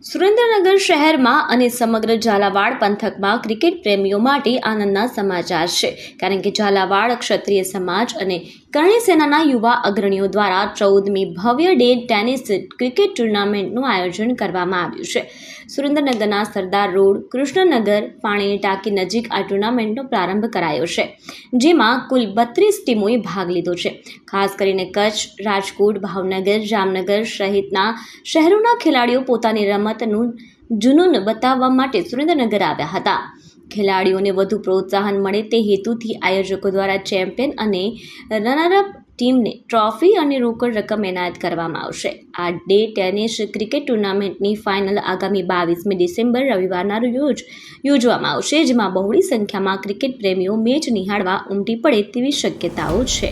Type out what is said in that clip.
સુરેન્દ્રનગર શહેરમાં અને સમગ્ર ઝાલાવાડ પંથકમાં ક્રિકેટ પ્રેમીઓ માટે આનંદના સમાચાર છે, કારણ કે ઝાલાવાડ ક્ષત્રિય સમાજ અને કરણી સેનાના યુવા અગ્રણીઓ દ્વારા 14મી ભવ્ય ડે ટેનિસ ક્રિકેટ ટુર્નામેન્ટનું આયોજન કરવામાં આવ્યું છે. સુરેન્દ્રનગરના સરદાર રોડ, કૃષ્ણનગર, પાણીની ટાંકી નજીક આ ટુર્નામેન્ટનો પ્રારંભ કરાયો છે, જેમાં કુલ 32 ટીમોએ ભાગ લીધો છે. ખાસ કરીને કચ્છ, રાજકોટ, ભાવનગર, જામનગર સહિતના શહેરોના ખેલાડીઓ પોતાની રમતનું જુનૂન બતાવવા માટે સુરેન્દ્રનગર આવ્યા હતા. ખેલાડીઓને વધુ પ્રોત્સાહન મળે તે હેતુથી આયોજકો દ્વારા ચેમ્પિયન અને રનરઅપ ટીમને ટ્રોફી અને રોકડ રકમ એનાયત કરવામાં આવશે. આ ડે ટેનિસ ક્રિકેટ ટુર્નામેન્ટની ફાઇનલ આગામી 22મી ડિસેમ્બર રવિવારના રોજ યોજવામાં આવશે, જેમાં બહોળી સંખ્યામાં ક્રિકેટ પ્રેમીઓ મેચ નિહાળવા ઉમટી પડે તેવી શક્યતાઓ છે.